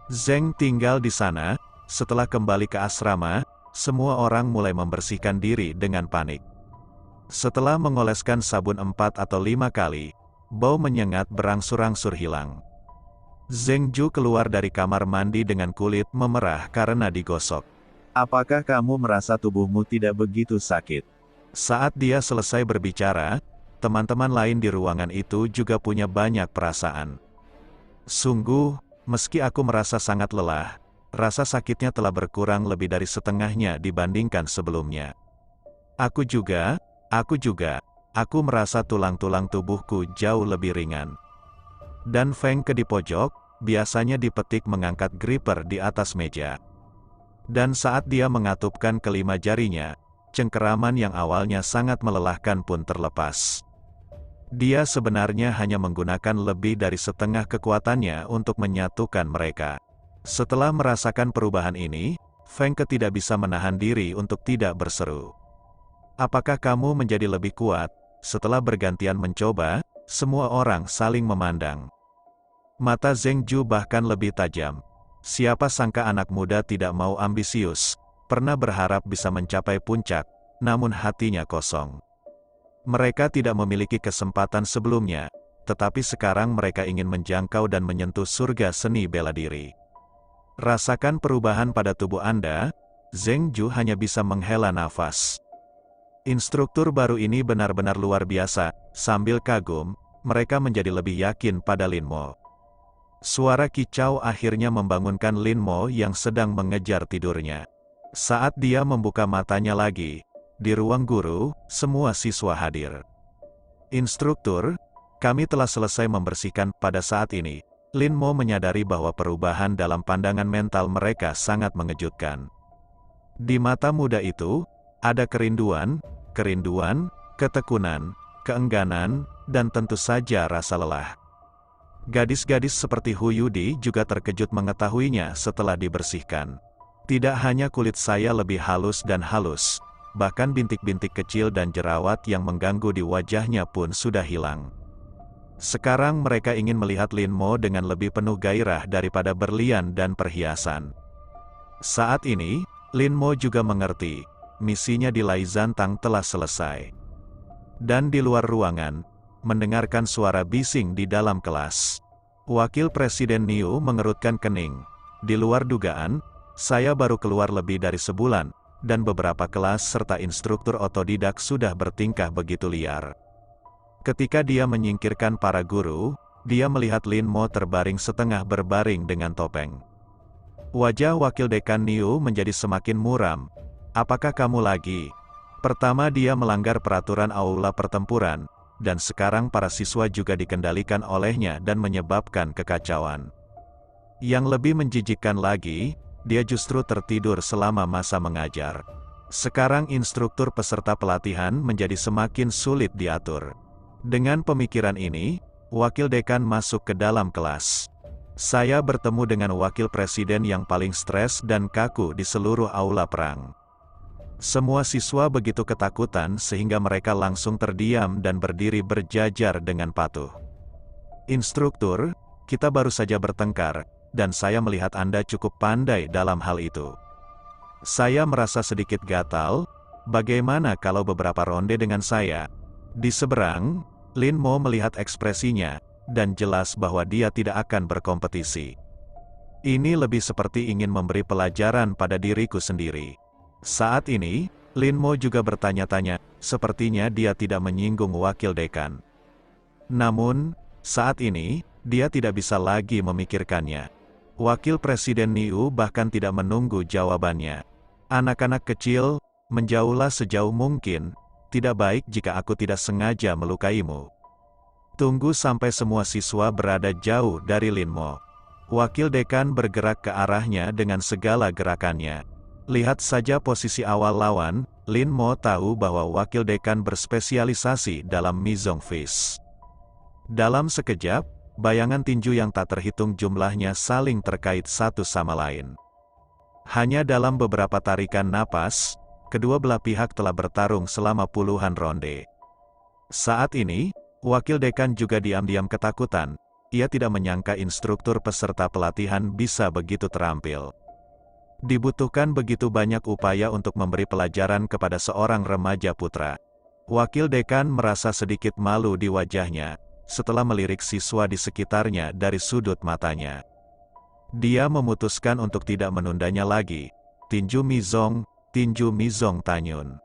Zheng tinggal di sana, setelah kembali ke asrama, semua orang mulai membersihkan diri dengan panik. Setelah mengoleskan sabun 4 atau 5 kali, bau menyengat berangsur-angsur hilang. Zheng Ju keluar dari kamar mandi dengan kulit memerah karena digosok. Apakah kamu merasa tubuhmu tidak begitu sakit? Saat dia selesai berbicara, teman-teman lain di ruangan itu juga punya banyak perasaan. Sungguh, meski aku merasa sangat lelah, rasa sakitnya telah berkurang lebih dari setengahnya dibandingkan sebelumnya. Aku juga, aku merasa tulang-tulang tubuhku jauh lebih ringan. Dan Feng di pojok, biasanya dipetik mengangkat gripper di atas meja. Dan saat dia mengatupkan kelima jarinya, cengkeraman yang awalnya sangat melelahkan pun terlepas. Dia sebenarnya hanya menggunakan lebih dari setengah kekuatannya untuk menyatukan mereka. Setelah merasakan perubahan ini, Feng tidak bisa menahan diri untuk tidak berseru. Apakah kamu menjadi lebih kuat? Setelah bergantian mencoba, semua orang saling memandang. Mata Zheng Ju bahkan lebih tajam. Siapa sangka anak muda tidak mau ambisius, pernah berharap bisa mencapai puncak, namun hatinya kosong. Mereka tidak memiliki kesempatan sebelumnya, tetapi sekarang mereka ingin menjangkau dan menyentuh surga seni bela diri. Rasakan perubahan pada tubuh Anda, Zheng Ju hanya bisa menghela nafas. Instruktur baru ini benar-benar luar biasa. Sambil kagum, mereka menjadi lebih yakin pada Lin Mo. Suara kicau akhirnya membangunkan Lin Mo yang sedang mengejar tidurnya. Saat dia membuka matanya lagi, Di ruang guru, semua siswa hadir. Instruktur, kami telah selesai membersihkan pada saat ini. Lin Mo menyadari bahwa perubahan dalam pandangan mental mereka sangat mengejutkan. Di mata muda itu, ada kerinduan, ketekunan, keengganan, dan tentu saja rasa lelah. Gadis-gadis seperti Hu Yudi juga terkejut mengetahuinya setelah dibersihkan. Tidak hanya kulit saya lebih halus dan halus, bahkan bintik-bintik kecil dan jerawat yang mengganggu di wajahnya pun sudah hilang. Sekarang mereka ingin melihat Lin Mo dengan lebih penuh gairah daripada berlian dan perhiasan. Saat ini, Lin Mo juga mengerti, misinya di Lai Zantang telah selesai. Dan di luar ruangan, mendengarkan suara bising di dalam kelas. Wakil Presiden Niu mengerutkan kening. Di luar dugaan, saya baru keluar lebih dari sebulan, dan beberapa kelas serta instruktur otodidak sudah bertingkah begitu liar. Ketika dia menyingkirkan para guru, dia melihat Lin Mo terbaring setengah berbaring dengan topeng. Wajah Wakil Dekan Niu menjadi semakin muram. Apakah kamu lagi? Pertama dia melanggar peraturan aula pertempuran, dan sekarang para siswa juga dikendalikan olehnya dan menyebabkan kekacauan. Yang lebih menjijikkan lagi, dia justru tertidur selama masa mengajar. Sekarang instruktur peserta pelatihan menjadi semakin sulit diatur. Dengan pemikiran ini, Wakil Dekan masuk ke dalam kelas. Saya bertemu dengan Wakil Presiden yang paling stres dan kaku di seluruh aula perang. Semua siswa begitu ketakutan sehingga mereka langsung terdiam dan berdiri berjajar dengan patuh. Instruktur, kita baru saja bertengkar, dan saya melihat Anda cukup pandai dalam hal itu. Saya merasa sedikit gatal, bagaimana kalau beberapa ronde dengan saya? Di seberang, Lin Mo melihat ekspresinya, dan jelas bahwa dia tidak akan berkompetisi. Ini lebih seperti ingin memberi pelajaran pada diriku sendiri. Saat ini, Lin Mo juga bertanya-tanya, sepertinya dia tidak menyinggung Wakil Dekan. Namun, saat ini, dia tidak bisa lagi memikirkannya. Wakil Presiden Niu bahkan tidak menunggu jawabannya. Anak-anak kecil, menjauhlah sejauh mungkin. Tidak baik jika aku tidak sengaja melukaimu. Tunggu sampai semua siswa berada jauh dari Lin Mo. Wakil Dekan bergerak ke arahnya dengan segala gerakannya. Lihat saja posisi awal lawan, Lin Mo tahu bahwa Wakil Dekan berspesialisasi dalam Mizong Fist. Dalam sekejap, bayangan tinju yang tak terhitung jumlahnya saling terkait satu sama lain. Hanya dalam beberapa tarikan napas, kedua belah pihak telah bertarung selama puluhan ronde. Saat ini, Wakil Dekan juga diam-diam ketakutan. Ia tidak menyangka instruktur peserta pelatihan bisa begitu terampil. Dibutuhkan begitu banyak upaya untuk memberi pelajaran kepada seorang remaja putra. Wakil Dekan merasa sedikit malu di wajahnya, setelah melirik siswa di sekitarnya dari sudut matanya. Dia memutuskan untuk tidak menundanya lagi. Tinju Mizong Tanyun.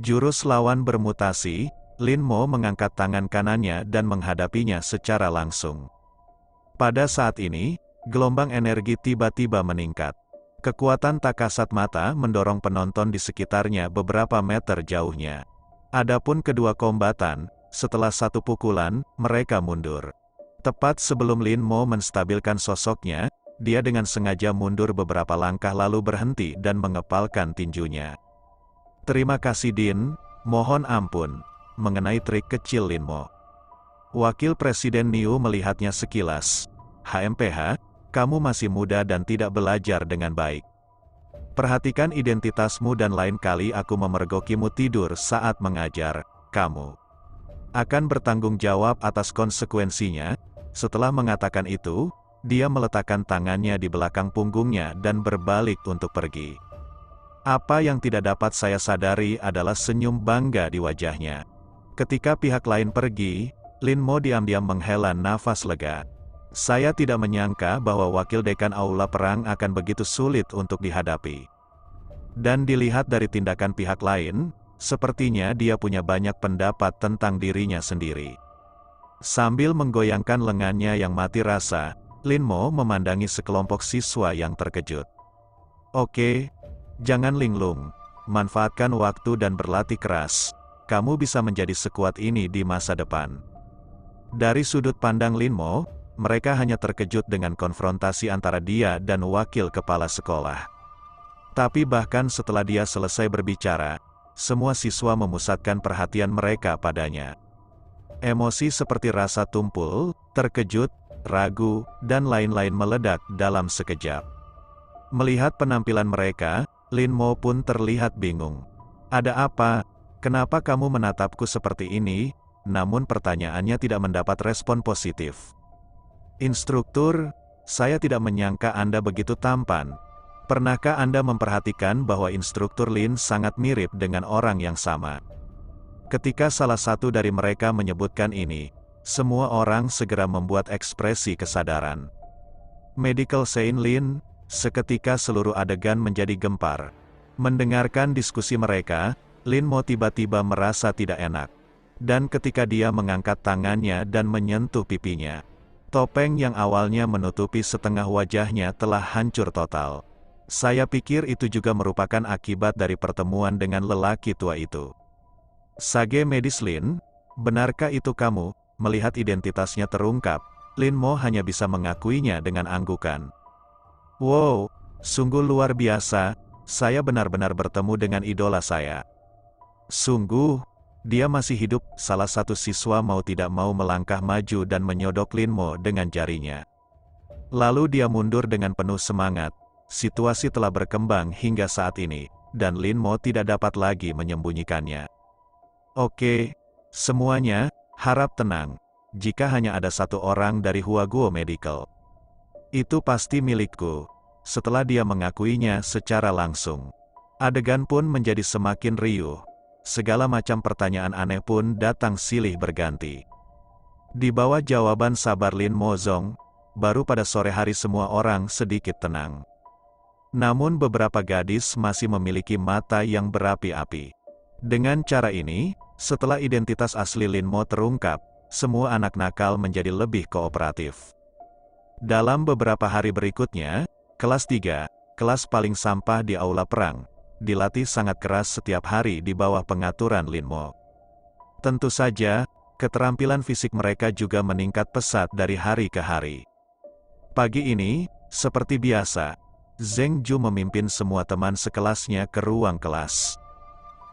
Jurus lawan bermutasi, Lin Mo mengangkat tangan kanannya dan menghadapinya secara langsung. Pada saat ini, gelombang energi tiba-tiba meningkat. Kekuatan tak kasat mata mendorong penonton di sekitarnya beberapa meter jauhnya. Adapun kedua kombatan, setelah satu pukulan, mereka mundur. Tepat sebelum Lin Mo menstabilkan sosoknya, dia dengan sengaja mundur beberapa langkah lalu berhenti dan mengepalkan tinjunya. Terima kasih Din, mohon ampun, mengenai trik kecil Lin Mo. Wakil Presiden Niu melihatnya sekilas. HMPH, kamu masih muda dan tidak belajar dengan baik. Perhatikan identitasmu dan lain kali aku memergokimu tidur saat mengajar, kamu akan bertanggung jawab atas konsekuensinya. Setelah mengatakan itu, dia meletakkan tangannya di belakang punggungnya dan berbalik untuk pergi. Apa yang tidak dapat saya sadari adalah senyum bangga di wajahnya. Ketika pihak lain pergi, Lin Mo diam-diam menghela nafas lega. Saya tidak menyangka bahwa Wakil Dekan Aula Perang akan begitu sulit untuk dihadapi. Dan dilihat dari tindakan pihak lain, sepertinya dia punya banyak pendapat tentang dirinya sendiri. Sambil menggoyangkan lengannya yang mati rasa, Lin Mo memandangi sekelompok siswa yang terkejut. Oke, jangan linglung. manfaatkan waktu dan berlatih keras. Kamu bisa menjadi sekuat ini di masa depan. Dari sudut pandang Lin Mo, mereka hanya terkejut dengan konfrontasi antara dia dan wakil kepala sekolah. Tapi bahkan setelah dia selesai berbicara, semua siswa memusatkan perhatian mereka padanya. Emosi seperti rasa tumpul, terkejut, ragu, dan lain-lain meledak dalam sekejap. Melihat penampilan mereka, Lin Mo pun terlihat bingung. "Ada apa? Kenapa kamu menatapku seperti ini?" Namun pertanyaannya tidak mendapat respon positif. "Instruktur, saya tidak menyangka Anda begitu tampan. Pernahkah Anda memperhatikan bahwa instruktur Lin sangat mirip dengan orang yang sama?" Ketika salah satu dari mereka menyebutkan ini, semua orang segera membuat ekspresi kesadaran. Medical Saint Lin, seketika seluruh adegan menjadi gempar. Mendengarkan diskusi mereka, Lin Mo tiba-tiba merasa tidak enak. Dan ketika dia mengangkat tangannya dan menyentuh pipinya, topeng yang awalnya menutupi setengah wajahnya telah hancur total. Saya pikir itu juga merupakan akibat dari pertemuan dengan lelaki tua itu. "Sage medis Lin, benarkah itu kamu?" Melihat identitasnya terungkap, Lin Mo hanya bisa mengakuinya dengan anggukan. "Wow, sungguh luar biasa, saya benar-benar bertemu dengan idola saya." "Sungguh, dia masih hidup." Salah satu siswa mau tidak mau melangkah maju dan menyodok Lin Mo dengan jarinya. Lalu dia mundur dengan penuh semangat. Situasi telah berkembang hingga saat ini, dan Lin Mo tidak dapat lagi menyembunyikannya. "Oke, semuanya, harap tenang. Jika hanya ada satu orang dari Huaguo Medical, itu pasti milikku." Setelah dia mengakuinya secara langsung, adegan pun menjadi semakin riuh. Segala macam pertanyaan aneh pun datang silih berganti. Di bawah jawaban sabar Lin Mo Zong, baru pada sore hari semua orang sedikit tenang. Namun beberapa gadis masih memiliki mata yang berapi-api. Dengan cara ini, setelah identitas asli Lin Mo terungkap, semua anak nakal menjadi lebih kooperatif. Dalam beberapa hari berikutnya, kelas 3, kelas paling sampah di aula perang, dilatih sangat keras setiap hari di bawah pengaturan Lin Mo. Tentu saja, keterampilan fisik mereka juga meningkat pesat dari hari ke hari. Pagi ini, seperti biasa, Zheng Ju memimpin semua teman sekelasnya ke ruang kelas.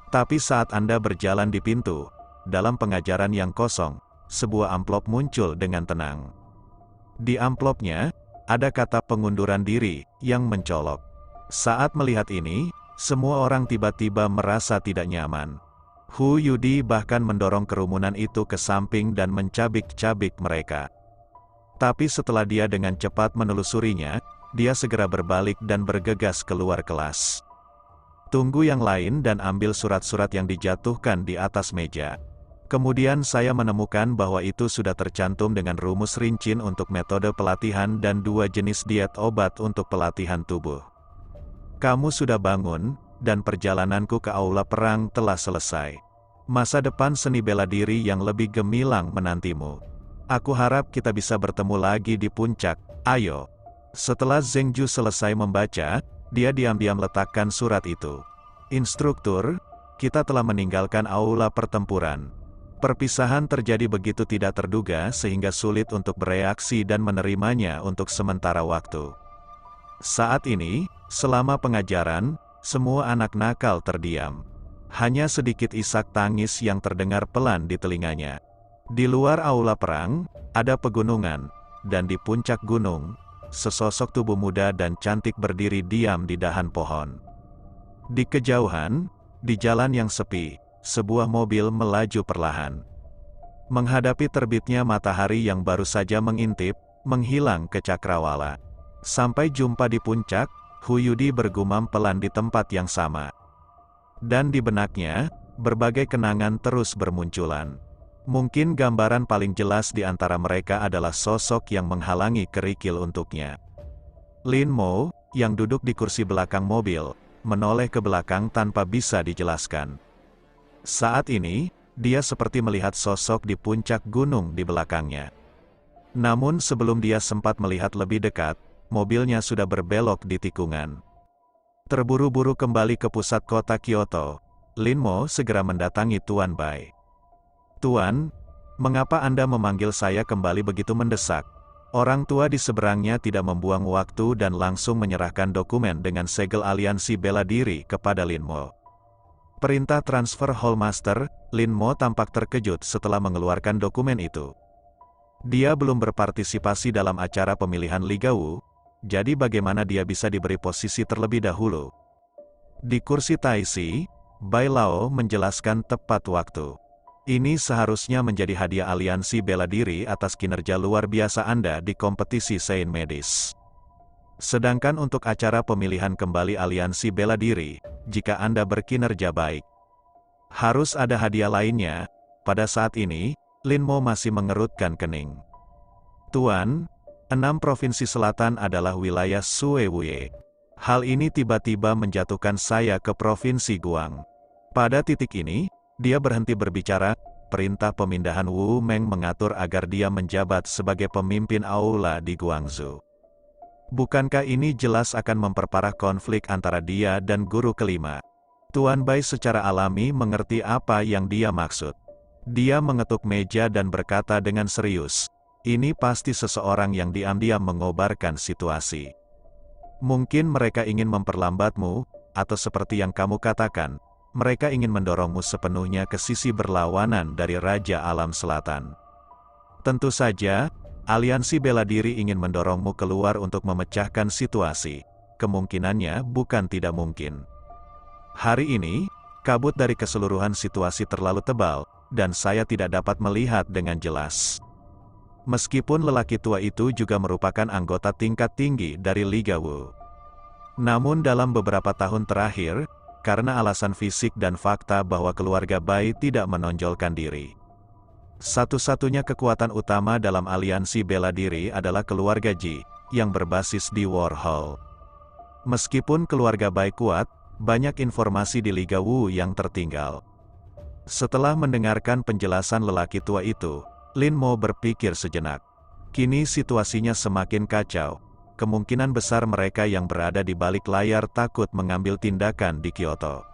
Tapi saat Anda berjalan di pintu, dalam pengajaran yang kosong, sebuah amplop muncul dengan tenang. Di amplopnya, ada kata pengunduran diri yang mencolok. Saat melihat ini, semua orang tiba-tiba merasa tidak nyaman. Hu Yudi bahkan mendorong kerumunan itu ke samping dan mencabik-cabik mereka. Tapi setelah dia dengan cepat menelusurinya, dia segera berbalik dan bergegas keluar kelas. "Tunggu yang lain dan ambil surat-surat yang dijatuhkan di atas meja." Kemudian saya menemukan bahwa itu sudah tercantum dengan rumus rinci untuk metode pelatihan dan 2 jenis diet obat untuk pelatihan tubuh. "Kamu sudah bangun, dan perjalananku ke aula perang telah selesai. Masa depan seni bela diri yang lebih gemilang menantimu. Aku harap kita bisa bertemu lagi di puncak, ayo." Setelah Zheng Ju selesai membaca, dia diam-diam letakkan surat itu. "Instruktur, kita telah meninggalkan aula pertempuran." Perpisahan terjadi begitu tidak terduga sehingga sulit untuk bereaksi dan menerimanya untuk sementara waktu. Saat ini, selama pengajaran, semua anak nakal terdiam. Hanya sedikit isak tangis yang terdengar pelan di telinganya. Di luar aula perang, ada pegunungan, dan di puncak gunung, sesosok tubuh muda dan cantik berdiri diam di dahan pohon. Di kejauhan, di jalan yang sepi, sebuah mobil melaju perlahan. Menghadapi terbitnya matahari yang baru saja mengintip, menghilang ke cakrawala. "Sampai jumpa di puncak," Hu Yudi bergumam pelan di tempat yang sama. Dan di benaknya, berbagai kenangan terus bermunculan. Mungkin gambaran paling jelas di antara mereka adalah sosok yang menghalangi kerikil untuknya. Lin Mo, yang duduk di kursi belakang mobil, menoleh ke belakang tanpa bisa dijelaskan. Saat ini, dia seperti melihat sosok di puncak gunung di belakangnya. Namun sebelum dia sempat melihat lebih dekat, mobilnya sudah berbelok di tikungan. Terburu-buru kembali ke pusat kota Kyoto, Lin Mo segera mendatangi Tuan Bai. "Tuan, mengapa Anda memanggil saya kembali begitu mendesak?" Orang tua di seberangnya tidak membuang waktu dan langsung menyerahkan dokumen dengan segel aliansi bela diri kepada Lin Mo. Perintah transfer Hallmaster, Lin Mo tampak terkejut setelah mengeluarkan dokumen itu. Dia belum berpartisipasi dalam acara pemilihan Liga Wu, jadi bagaimana dia bisa diberi posisi terlebih dahulu? Di kursi Taisi, Bai Lao menjelaskan tepat waktu. "Ini seharusnya menjadi hadiah aliansi bela diri atas kinerja luar biasa Anda di kompetisi Saint Medis. Sedangkan untuk acara pemilihan kembali aliansi bela diri, jika Anda berkinerja baik, harus ada hadiah lainnya." Pada saat ini, Lin Mo masih mengerutkan kening. "Tuan, 6 provinsi selatan adalah wilayah Suewuye. Hal ini tiba-tiba menjatuhkan saya ke provinsi Guang." Pada titik ini, dia berhenti berbicara. Perintah pemindahan Wu Meng mengatur agar dia menjabat sebagai pemimpin aula di Guangzhou. Bukankah ini jelas akan memperparah konflik antara dia dan guru kelima? Tuan Bai secara alami mengerti apa yang dia maksud. Dia mengetuk meja dan berkata dengan serius, "Ini pasti seseorang yang diam-diam mengobarkan situasi. Mungkin mereka ingin memperlambatmu, atau seperti yang kamu katakan, mereka ingin mendorongmu sepenuhnya ke sisi berlawanan dari Raja Alam Selatan. Tentu saja, aliansi bela diri ingin mendorongmu keluar untuk memecahkan situasi. Kemungkinannya bukan tidak mungkin. Hari ini, kabut dari keseluruhan situasi terlalu tebal, dan saya tidak dapat melihat dengan jelas." Meskipun lelaki tua itu juga merupakan anggota tingkat tinggi dari Liga Wu. Namun dalam beberapa tahun terakhir, karena alasan fisik dan fakta bahwa keluarga Bai tidak menonjolkan diri, satu-satunya kekuatan utama dalam aliansi bela diri adalah keluarga Ji, yang berbasis di War Hall. Meskipun keluarga Bai kuat, banyak informasi di Liga Wu yang tertinggal. Setelah mendengarkan penjelasan lelaki tua itu, Lin Mo berpikir sejenak. Kini situasinya semakin kacau. Kemungkinan besar mereka yang berada di balik layar takut mengambil tindakan di Kyoto.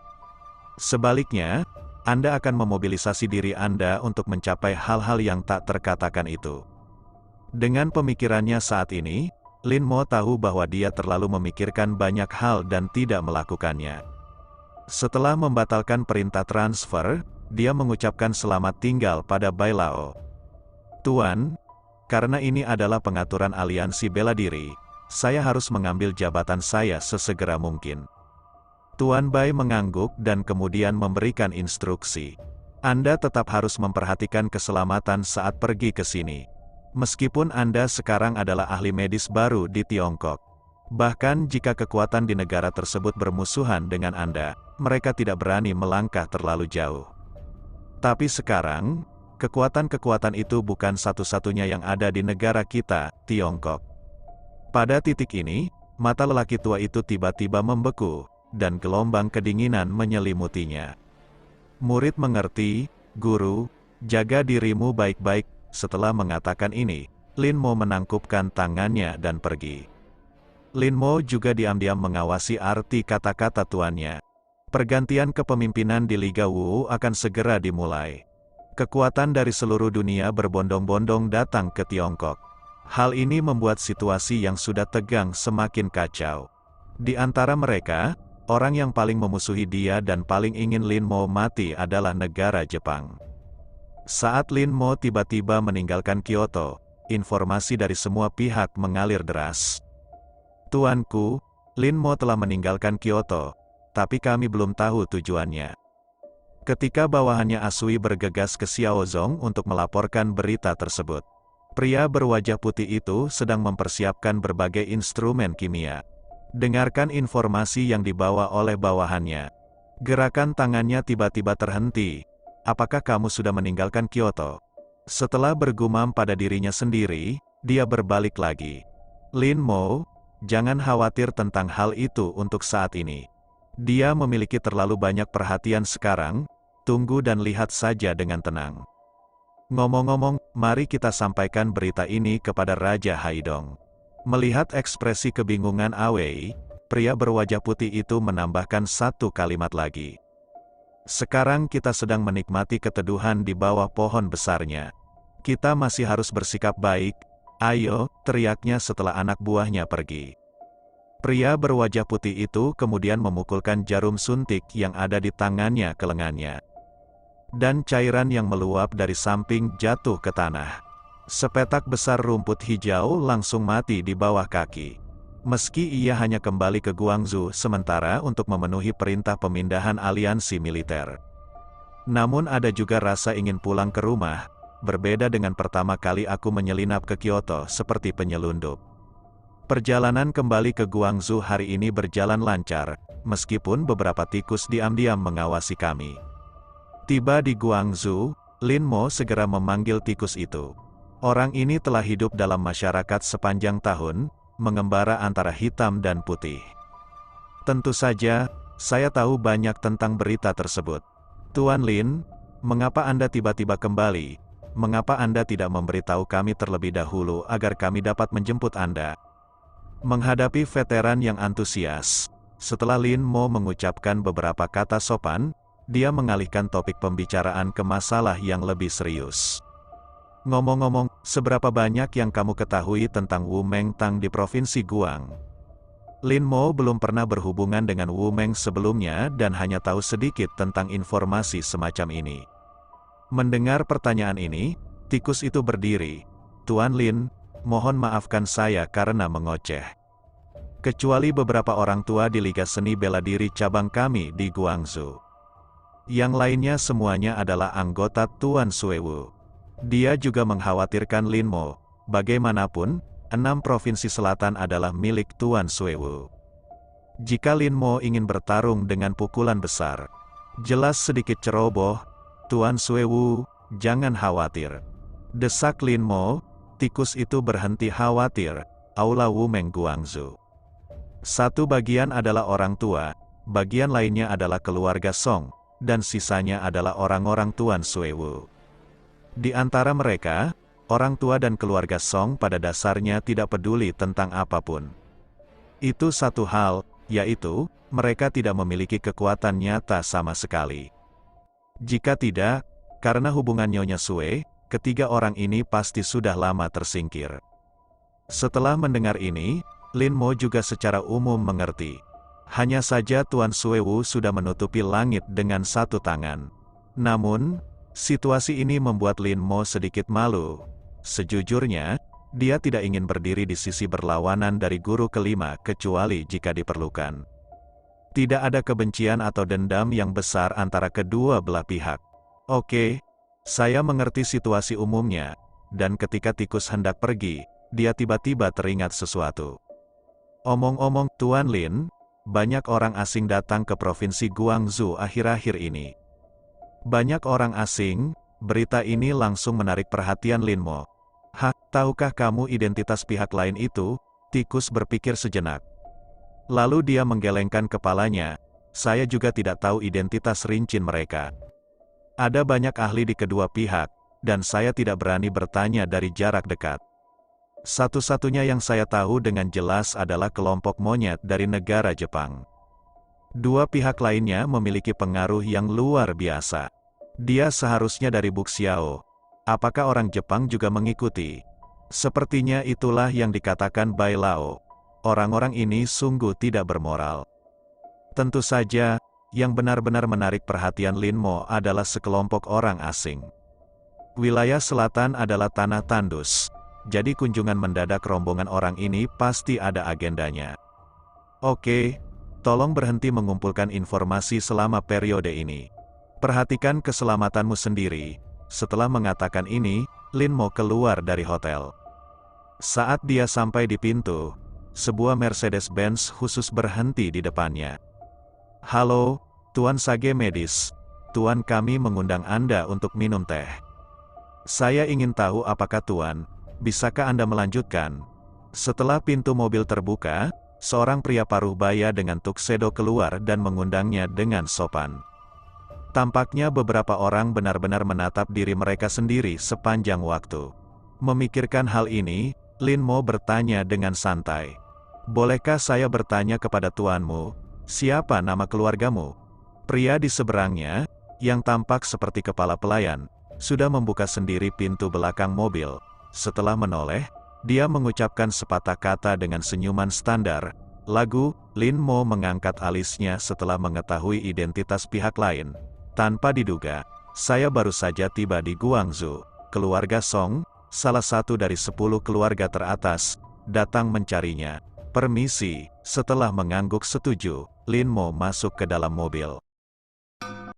Sebaliknya, Anda akan memobilisasi diri Anda untuk mencapai hal-hal yang tak terkatakan itu. Dengan pemikirannya saat ini, Lin Mo tahu bahwa dia terlalu memikirkan banyak hal dan tidak melakukannya. Setelah membatalkan perintah transfer, dia mengucapkan selamat tinggal pada Bai Lao. "Tuan, karena ini adalah pengaturan aliansi bela diri, saya harus mengambil jabatan saya sesegera mungkin." Tuan Bai mengangguk dan kemudian memberikan instruksi. "Anda tetap harus memperhatikan keselamatan saat pergi ke sini. Meskipun Anda sekarang adalah ahli medis baru di Tiongkok. Bahkan jika kekuatan di negara tersebut bermusuhan dengan Anda, mereka tidak berani melangkah terlalu jauh. Tapi sekarang, kekuatan-kekuatan itu bukan satu-satunya yang ada di negara kita, Tiongkok." Pada titik ini, mata lelaki tua itu tiba-tiba membeku, dan gelombang kedinginan menyelimutinya. "Murid mengerti, guru, jaga dirimu baik-baik." Setelah mengatakan ini, Lin Mo menangkupkan tangannya dan pergi. Lin Mo juga diam-diam mengawasi arti kata-kata tuannya. Pergantian kepemimpinan di Liga Wu akan segera dimulai. Kekuatan dari seluruh dunia berbondong-bondong datang ke Tiongkok. Hal ini membuat situasi yang sudah tegang semakin kacau. Di antara mereka, orang yang paling memusuhi dia dan paling ingin Lin Mo mati adalah negara Jepang. Saat Lin Mo tiba-tiba meninggalkan Kyoto, informasi dari semua pihak mengalir deras. "Tuanku, Lin Mo telah meninggalkan Kyoto, tapi kami belum tahu tujuannya." Ketika bawahannya Asui bergegas ke Xiaozong untuk melaporkan berita tersebut, pria berwajah putih itu sedang mempersiapkan berbagai instrumen kimia. Dengarkan informasi yang dibawa oleh bawahannya. Gerakan tangannya tiba-tiba terhenti. "Apakah kamu sudah meninggalkan Kyoto?" Setelah bergumam pada dirinya sendiri, dia berbalik lagi. "Lin Mo, jangan khawatir tentang hal itu untuk saat ini. Dia memiliki terlalu banyak perhatian sekarang, tunggu dan lihat saja dengan tenang. Ngomong-ngomong, mari kita sampaikan berita ini kepada Raja Haidong." Melihat ekspresi kebingungan Awei, pria berwajah putih itu menambahkan satu kalimat lagi. Sekarang kita sedang menikmati keteduhan di bawah pohon besarnya. Kita masih harus bersikap baik, ayo, teriaknya setelah anak buahnya pergi. Pria berwajah putih itu kemudian memukulkan jarum suntik yang ada di tangannya ke lengannya. Dan cairan yang meluap dari samping jatuh ke tanah. Sepetak besar rumput hijau langsung mati di bawah kaki. Meski ia hanya kembali ke Guangzhou sementara untuk memenuhi perintah pemindahan aliansi militer. Namun ada juga rasa ingin pulang ke rumah, berbeda dengan pertama kali aku menyelinap ke Kyoto seperti penyelundup. Perjalanan kembali ke Guangzhou hari ini berjalan lancar, meskipun beberapa tikus diam-diam mengawasi kami. Tiba di Guangzhou, Lin Mo segera memanggil tikus itu. Orang ini telah hidup dalam masyarakat sepanjang tahun, mengembara antara hitam dan putih. Tentu saja, saya tahu banyak tentang berita tersebut. Tuan Lin, mengapa Anda tiba-tiba kembali? Mengapa Anda tidak memberitahu kami terlebih dahulu agar kami dapat menjemput Anda? Menghadapi veteran yang antusias, setelah Lin Mo mengucapkan beberapa kata sopan, dia mengalihkan topik pembicaraan ke masalah yang lebih serius. Ngomong-ngomong, seberapa banyak yang kamu ketahui tentang Wu Mengtang di Provinsi Guang? Lin Mo belum pernah berhubungan dengan Wu Meng sebelumnya dan hanya tahu sedikit tentang informasi semacam ini. Mendengar pertanyaan ini, tikus itu berdiri. Tuan Lin, mohon maafkan saya karena mengoceh. Kecuali beberapa orang tua di Liga Seni Bela Diri cabang kami di Guangzhou. Yang lainnya semuanya adalah anggota Tuan Suewu. Dia juga mengkhawatirkan Lin Mo. Bagaimanapun, 6 provinsi selatan adalah milik Tuan Suewu. Jika Lin Mo ingin bertarung dengan pukulan besar, jelas sedikit ceroboh, Tuan Suewu, jangan khawatir. Desak Lin Mo, tikus itu berhenti khawatir, Aula Wu Meng Guangzhou. Satu bagian adalah orang tua, bagian lainnya adalah keluarga Song, dan sisanya adalah orang-orang Tuan Suewu. Di antara mereka, orang tua dan keluarga Song pada dasarnya tidak peduli tentang apapun. Itu satu hal, yaitu, mereka tidak memiliki kekuatan nyata sama sekali. Jika tidak, karena hubungan Nyonya Sue, ketiga orang ini pasti sudah lama tersingkir. Setelah mendengar ini, Lin Mo juga secara umum mengerti. Hanya saja Tuan Suewu sudah menutupi langit dengan satu tangan. Namun, situasi ini membuat Lin Mo sedikit malu. Sejujurnya, dia tidak ingin berdiri di sisi berlawanan dari guru kelima kecuali jika diperlukan. Tidak ada kebencian atau dendam yang besar antara kedua belah pihak. Oke, saya mengerti situasi umumnya, dan ketika tikus hendak pergi, dia tiba-tiba teringat sesuatu. Omong-omong, Tuan Lin, banyak orang asing datang ke Provinsi Guangzhou akhir-akhir ini. Banyak orang asing, berita ini langsung menarik perhatian Lin Mo. Hah, tahukah kamu identitas pihak lain itu? Tikus berpikir sejenak. Lalu dia menggelengkan kepalanya, saya juga tidak tahu identitas rinci mereka. Ada banyak ahli di kedua pihak, dan saya tidak berani bertanya dari jarak dekat. Satu-satunya yang saya tahu dengan jelas adalah kelompok monyet dari negara Jepang. Dua pihak lainnya memiliki pengaruh yang luar biasa. Dia seharusnya dari Buxiao. Apakah orang Jepang juga mengikuti? Sepertinya itulah yang dikatakan Bai Lao. Orang-orang ini sungguh tidak bermoral. Tentu saja, yang benar-benar menarik perhatian Lin Mo adalah sekelompok orang asing. Wilayah selatan adalah tanah tandus. Jadi kunjungan mendadak rombongan orang ini pasti ada agendanya. Oke, tolong berhenti mengumpulkan informasi selama periode ini. Perhatikan keselamatanmu sendiri. Setelah mengatakan ini, Lin Mo keluar dari hotel. Saat dia sampai di pintu, sebuah Mercedes-Benz khusus berhenti di depannya. Halo, Tuan Sage Medis. Tuan, kami mengundang Anda untuk minum teh. Saya ingin tahu apakah Tuan, bisakah Anda melanjutkan? Setelah pintu mobil terbuka, seorang pria paruh baya dengan tuxedo keluar dan mengundangnya dengan sopan. Tampaknya beberapa orang benar-benar menatap diri mereka sendiri sepanjang waktu. Memikirkan hal ini, Lin Mo bertanya dengan santai. Bolehkah saya bertanya kepada tuanmu, siapa nama keluargamu? Pria di seberangnya, yang tampak seperti kepala pelayan, sudah membuka sendiri pintu belakang mobil. Setelah menoleh, dia mengucapkan sepatah kata dengan senyuman standar. Lagu, Lin Mo mengangkat alisnya setelah mengetahui identitas pihak lain. Tanpa diduga, saya baru saja tiba di Guangzhou. Keluarga Song, salah satu dari 10 keluarga teratas, datang mencarinya. Permisi, setelah mengangguk setuju, Lin Mo masuk ke dalam mobil.